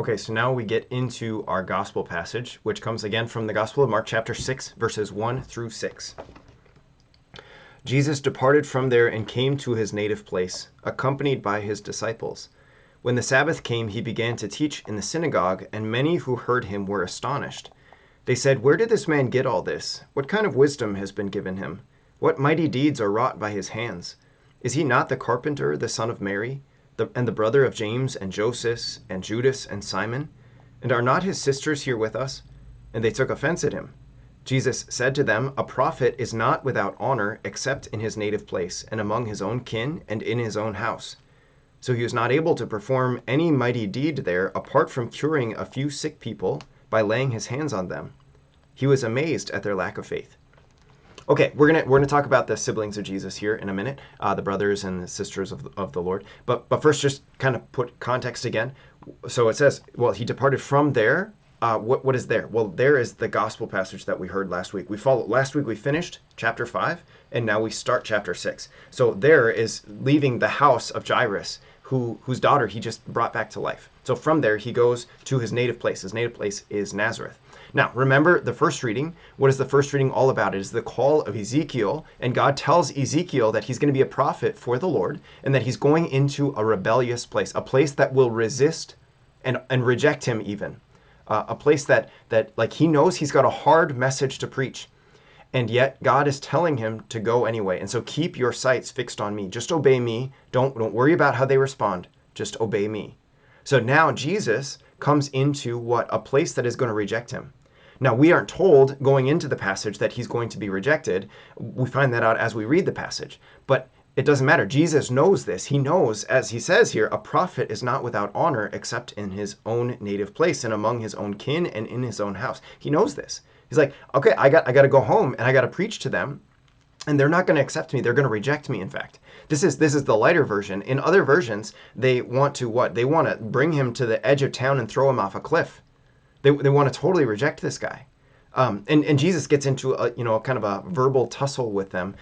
Okay, so now we get into our gospel passage, which comes again from the Gospel of Mark, chapter 6, verses 1 through 6. Jesus departed from there and came to his native place, accompanied by his disciples. When the Sabbath came, he began to teach in the synagogue, and many who heard him were astonished. They said, "Where did this man get all this? What kind of wisdom has been given him? What mighty deeds are wrought by his hands? Is he not the carpenter, the son of Mary, and the brother of James and Joseph and Judas and Simon? And are not his sisters here with us?" And they took offense at him. Jesus said to them, "A prophet is not without honor except in his native place, and among his own kin, and in his own house." So he was not able to perform any mighty deed there apart from curing a few sick people by laying his hands on them. He was amazed at their lack of faith. Okay, we're gonna talk about the siblings of Jesus here in a minute, the brothers and the sisters of the Lord. But first, just kind of put context again. So it says, well, he departed from there. What is there? Well, there is the gospel passage that we heard last week. Last week we finished chapter 5, and now we start chapter 6. So there is leaving the house of Jairus, whose daughter he just brought back to life. So from there he goes to his native place. His native place is Nazareth. Now, remember the first reading. What is the first reading all about? It is the call of Ezekiel, and God tells Ezekiel that he's going to be a prophet for the Lord, and that he's going into a rebellious place, a place that will resist and reject him even. A place that like he knows he's got a hard message to preach, and yet God is telling him to go anyway. And so keep your sights fixed on me. Just obey me. Don't worry about how they respond. Just obey me. So now Jesus comes into what? A place that is going to reject him. Now, we aren't told going into the passage that he's going to be rejected. We find that out as we read the passage. But it doesn't matter. Jesus knows this. He knows, as he says here, a prophet is not without honor except in his own native place and among his own kin and in his own house. He knows this. He's like, okay, I got to go home and I got to preach to them, and they're not going to accept me. They're going to reject me, in fact. This is the lighter version. In other versions, they want to what? They want to bring him to the edge of town and throw him off a cliff. They want to totally reject this guy. And Jesus gets into a kind of a verbal tussle with them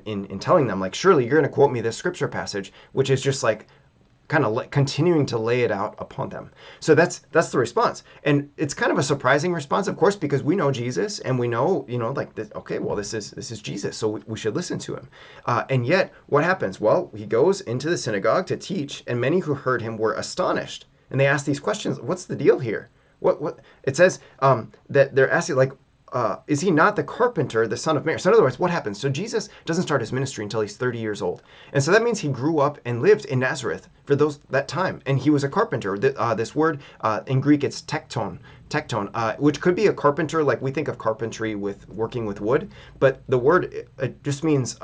in telling them, like, surely you're going to quote me this scripture passage, which is just like kind of continuing to lay it out upon them. So that's the response. And it's kind of a surprising response, of course, because we know Jesus and we know, like, this, okay, well, this is Jesus, so we should listen to him. And yet, what happens? Well, he goes into the synagogue to teach, and many who heard him were astonished. And they asked these questions, what's the deal here? What it says that they're asking, like, is he not the carpenter, the son of Mary? So in other words, what happens? So Jesus doesn't start his ministry until he's 30 years old. And so that means he grew up and lived in Nazareth for that time. And he was a carpenter. This word in Greek, it's tekton, which could be a carpenter, like we think of carpentry with working with wood. But the word, it just means,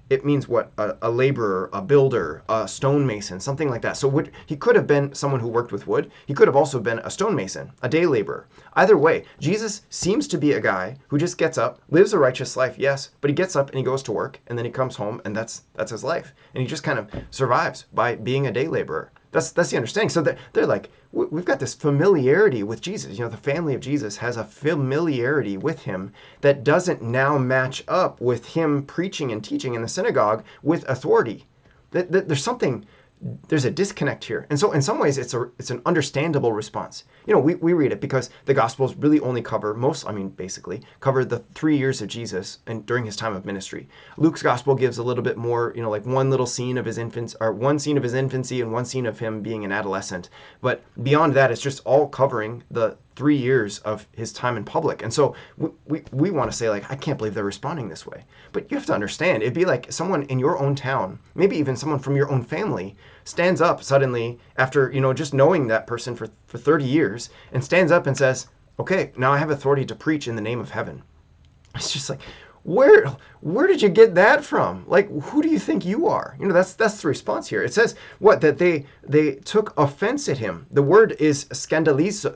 it means what? A laborer, a builder, a stonemason, something like that. So he could have been someone who worked with wood. He could have also been a stonemason, a day laborer. Either way, Jesus seems to be a guy who just gets up, lives a righteous life, yes, but he gets up and he goes to work, and then he comes home, and that's his life. And he just kind of survives by being a day laborer. That's the understanding. So they're like, we've got this familiarity with Jesus. The family of Jesus has a familiarity with him that doesn't now match up with him preaching and teaching in the synagogue with authority. There's a disconnect here. And so in some ways, it's an understandable response. We read it because the Gospels really only basically cover the 3 years of Jesus and during his time of ministry. Luke's Gospel gives a little bit more, like one little scene of his one scene of his infancy and one scene of him being an adolescent. But beyond that, it's just all covering the 3 years of his time in public. And so we want to say, like, I can't believe they're responding this way. But you have to understand, it'd be like someone in your own town, maybe even someone from your own family, stands up suddenly after, just knowing that person for 30 years, and stands up and says, okay, now I have authority to preach in the name of heaven. It's just like, where did you get that from? Like, who do you think you are? That's the response here. It says what? That they took offense at him. The word is scandalizo,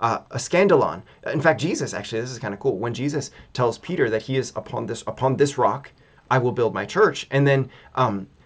a scandalon. In fact, Jesus, actually, this is kind of cool. When Jesus tells Peter that he is upon this rock, I will build my church. And then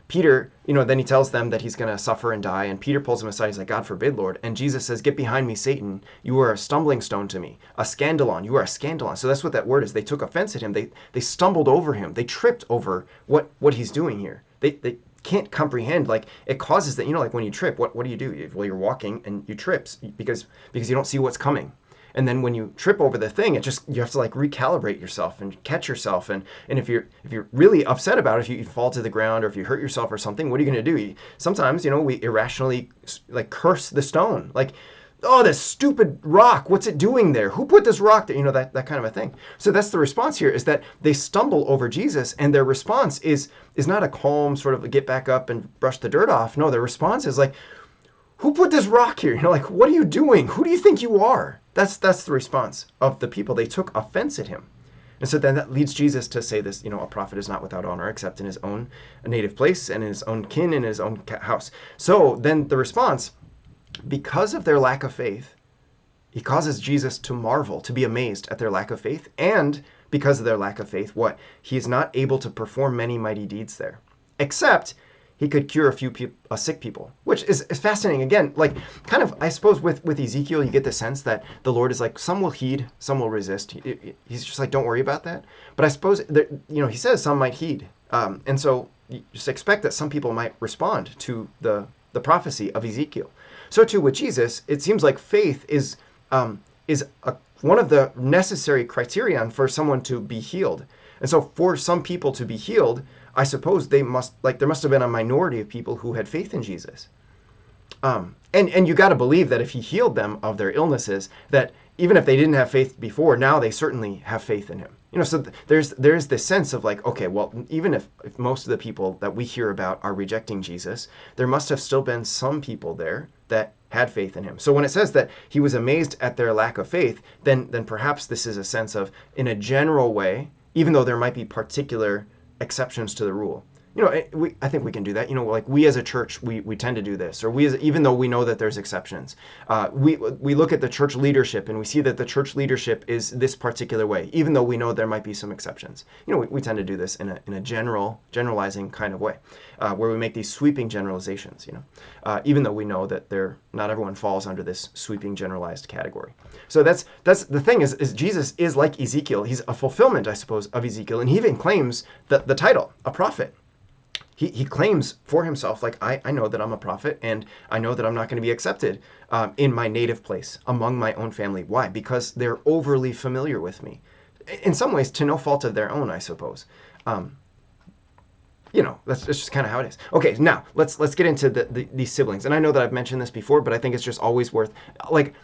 Peter, then he tells them that he's going to suffer and die. And Peter pulls him aside. He's like, God forbid, Lord. And Jesus says, get behind me, Satan. You are a stumbling stone to me. A scandalon. You are a scandalon. So that's what that word is. They took offense at him. They stumbled over him. They tripped over what he's doing here. They can't comprehend. Like, it causes that, like when you trip, what do you do? Well, you're walking and you trip because you don't see what's coming. And then when you trip over the thing, you have to like recalibrate yourself and catch yourself. And if you're really upset about it, if you fall to the ground or if you hurt yourself or something, what are you going to do? Sometimes, we irrationally like curse the stone. Like, oh, this stupid rock, what's it doing there? Who put this rock there? That kind of a thing. So that's the response here, is that they stumble over Jesus, and their response is not a calm sort of get back up and brush the dirt off. No, their response is like, who put this rock here? Like, what are you doing? Who do you think you are? That's the response of the people. They took offense at him. And so then that leads Jesus to say this, a prophet is not without honor except in his own native place and in his own kin and his own house. So then the response, because of their lack of faith, he causes Jesus to marvel, to be amazed at their lack of faith. And because of their lack of faith, what? He is not able to perform many mighty deeds there, except he could cure a few sick people, which is fascinating. Again, like kind of, I suppose with Ezekiel, you get the sense that the Lord is like, some will heed, some will resist. He's just like, don't worry about that. But I suppose that, he says some might heed. And so you just expect that some people might respond to the prophecy of Ezekiel. So too with Jesus, it seems like faith is one of the necessary criterion for someone to be healed. And so for some people to be healed, I suppose there must have been a minority of people who had faith in Jesus. And you got to believe that if he healed them of their illnesses, that even if they didn't have faith before, now they certainly have faith in him. So there's this sense of like, okay, well, even if most of the people that we hear about are rejecting Jesus, there must have still been some people there that had faith in him. So when it says that he was amazed at their lack of faith, then perhaps this is a sense of, in a general way, even though there might be particular exceptions to the rule. I think we can do that. Like we as a church, we tend to do this, or even though we know that there's exceptions, we look at the church leadership and we see that the church leadership is this particular way, even though we know there might be some exceptions. We tend to do this in a generalizing kind of way, where we make these sweeping generalizations. Even though we know that not everyone falls under this sweeping generalized category. So that's the thing is Jesus is like Ezekiel. He's a fulfillment, I suppose, of Ezekiel, and he even claims the title, a prophet. He claims for himself, like, I know that I'm a prophet, and I know that I'm not going to be accepted in my native place, among my own family. Why? Because they're overly familiar with me. In some ways, to no fault of their own, I suppose. That's just kind of how it is. Okay, now, let's get into these siblings. And I know that I've mentioned this before, but I think it's just always worth, like,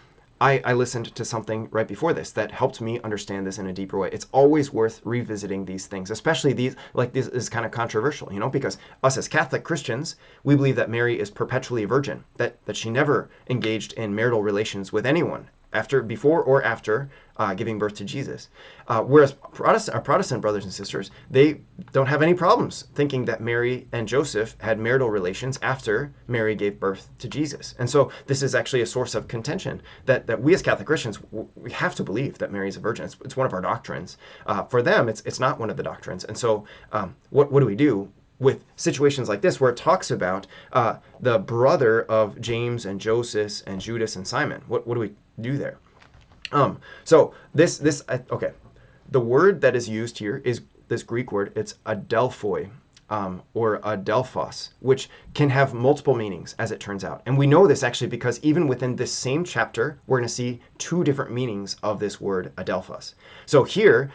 I listened to something right before this that helped me understand this in a deeper way. It's always worth revisiting these things, especially these is kind of controversial, because us as Catholic Christians, we believe that Mary is perpetually a virgin, that she never engaged in marital relations with anyone, before or after giving birth to Jesus. Whereas our Protestant brothers and sisters, they don't have any problems thinking that Mary and Joseph had marital relations after Mary gave birth to Jesus. And so this is actually a source of contention that we as Catholic Christians, we have to believe that Mary is a virgin. It's one of our doctrines. For them, it's not one of the doctrines. And so what do we do with situations like this where it talks about the brother of James and Joseph and Judas and Simon? What do we do there? So okay, the word that is used here is this Greek word. It's adelphoi, or adelphos, which can have multiple meanings, as it turns out. And we know this actually because even within this same chapter, we're going to see two different meanings of this word adelphos. So here,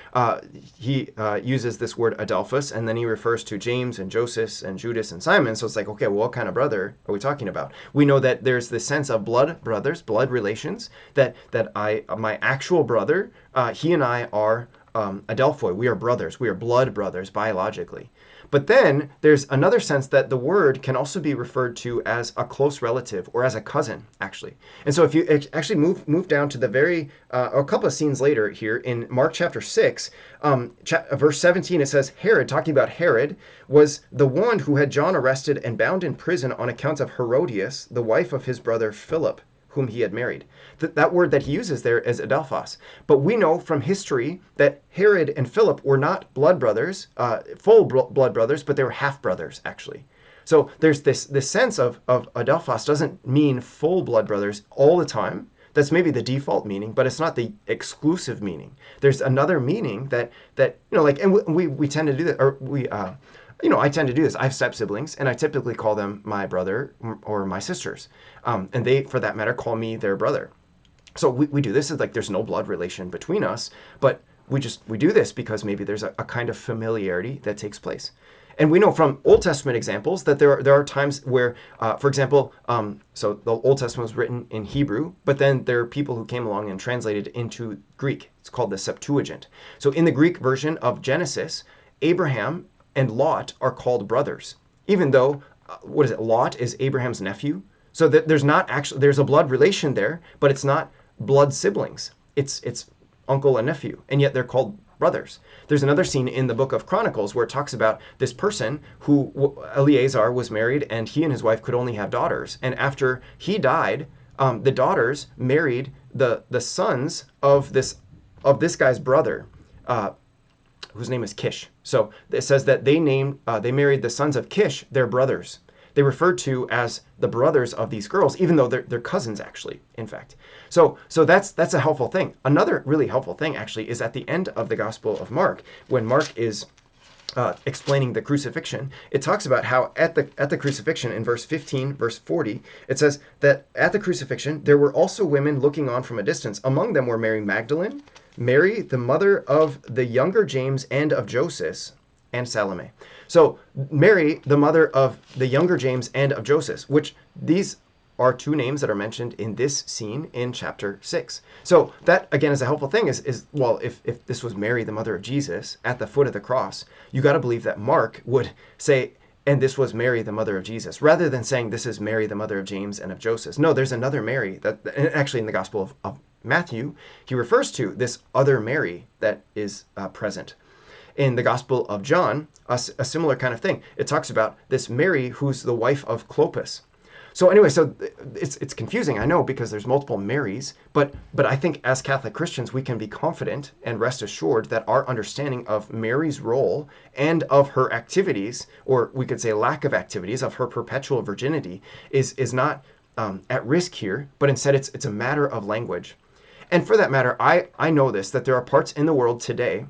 he uses this word adelphos, and then he refers to James and Joseph and Judas and Simon. So it's like, okay, well, what kind of brother are we talking about? We know that there's this sense of blood brothers, blood relations, that my actual brother, he and I are adelphoi. We are brothers. We are blood brothers biologically. But then there's another sense that the word can also be referred to as a close relative or as a cousin, actually. And so if you actually move down to the a couple of scenes later here in Mark chapter 6, verse 17, it says, Herod, talking about Herod, was the one who had John arrested and bound in prison on account of Herodias, the wife of his brother Philip, whom he had married. That word that he uses there is adelphos. But we know from history that Herod and Philip were not blood brothers, full blood brothers, but they were half brothers, actually. So there's this sense of adelphos doesn't mean full blood brothers all the time. That's maybe the default meaning, but it's not the exclusive meaning. There's another meaning that and we tend to do that, or I tend to do this. I have step siblings, and I typically call them my brother or my sisters. And they, for that matter, call me their brother. So we do this. It's like there's no blood relation between us, but we do this because maybe there's a kind of familiarity that takes place. And we know from Old Testament examples that there are times where, for example, so the Old Testament was written in Hebrew, but then there are people who came along and translated into Greek. It's called the Septuagint. So in the Greek version of Genesis, Abraham and Lot are called brothers, even though, Lot is Abraham's nephew. So that there's a blood relation there, but it's not blood siblings. It's uncle and nephew, and yet they're called brothers. There's another scene in the book of Chronicles where it talks about this person who, Eleazar, was married, and he and his wife could only have daughters. And after he died, the daughters married the sons of this guy's brother, whose name is Kish. So it says that they married the sons of Kish, their brothers. They referred to as the brothers of these girls, even though they're cousins, actually, in fact. So that's a helpful thing. Another really helpful thing, actually, is at the end of the Gospel of Mark, when Mark is explaining the crucifixion. It talks about how at the crucifixion, in verse 15, verse 40, it says that at the crucifixion, there were also women looking on from a distance. Among them were Mary Magdalene, Mary, the mother of the younger James and of Joseph, and Salome. So Mary, the mother of the younger James and of Joseph, which these are two names that are mentioned in this scene in chapter 6. So that, again, is a helpful thing is well, if this was Mary, the mother of Jesus, at the foot of the cross, you got to believe that Mark would say, and this was Mary, the mother of Jesus, rather than saying this is Mary, the mother of James and of Joseph. No, there's another Mary that actually in the Gospel of Matthew, he refers to this other Mary that is present. In the Gospel of John, a similar kind of thing. It talks about this Mary who's the wife of Clopas. So anyway, so it's confusing, I know, because there's multiple Marys, but I think as Catholic Christians, we can be confident and rest assured that our understanding of Mary's role and of her activities, or we could say lack of activities, of her perpetual virginity, is not at risk here, but instead it's a matter of language. And for that matter, I know this, that there are parts in the world today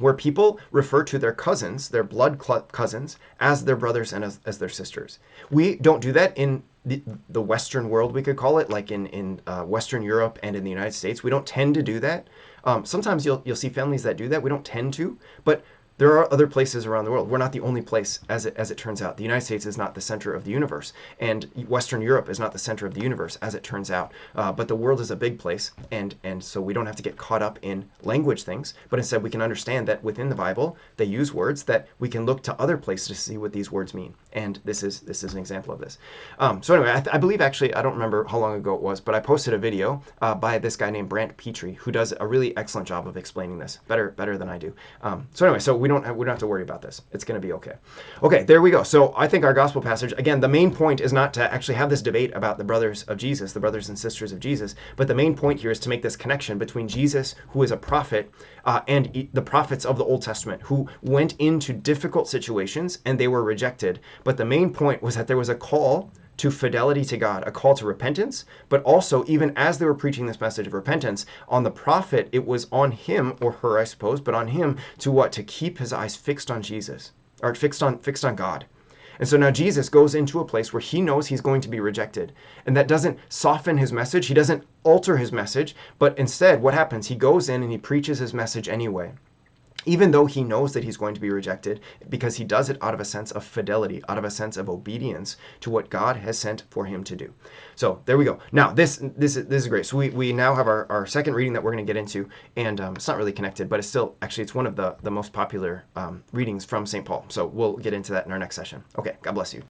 where people refer to their cousins, their blood cousins, as their brothers and as their sisters. We don't do that in the Western world, we could call it, like in Western Europe and in the United States. We don't tend to do that. Sometimes you'll see families that do that. We don't tend to, but there are other places around the world. We're not the only place, as it turns out. The United States is not the center of the universe, and Western Europe is not the center of the universe, as it turns out. But the world is a big place, and so we don't have to get caught up in language things, but instead we can understand that within the Bible, they use words that we can look to other places to see what these words mean. And this is an example of this. So anyway, I believe, actually, I don't remember how long ago it was, but I posted a video by this guy named Brant Petrie, who does a really excellent job of explaining this, better than I do. So anyway, so we don't have to worry about this. It's going to be okay. Okay, there we go. So I think our gospel passage, again, the main point is not to actually have this debate about the brothers of Jesus, the brothers and sisters of Jesus, but the main point here is to make this connection between Jesus, who is a prophet, and the prophets of the Old Testament, who went into difficult situations and they were rejected. But the main point was that there was a call to fidelity to God, a call to repentance, but also, even as they were preaching this message of repentance, on the prophet, it was on him, or her, I suppose, but on him to what? To keep his eyes fixed on Jesus, or fixed on God. And so now Jesus goes into a place where he knows he's going to be rejected. And that doesn't soften his message. He doesn't alter his message, but instead what happens? He goes in and he preaches his message anyway, even though he knows that he's going to be rejected, because he does it out of a sense of fidelity, out of a sense of obedience to what God has sent for him to do. So there we go. Now, this is great. So we now have our second reading that we're going to get into, and it's not really connected, but it's still, actually, it's one of the most popular readings from St. Paul. So we'll get into that in our next session. Okay, God bless you.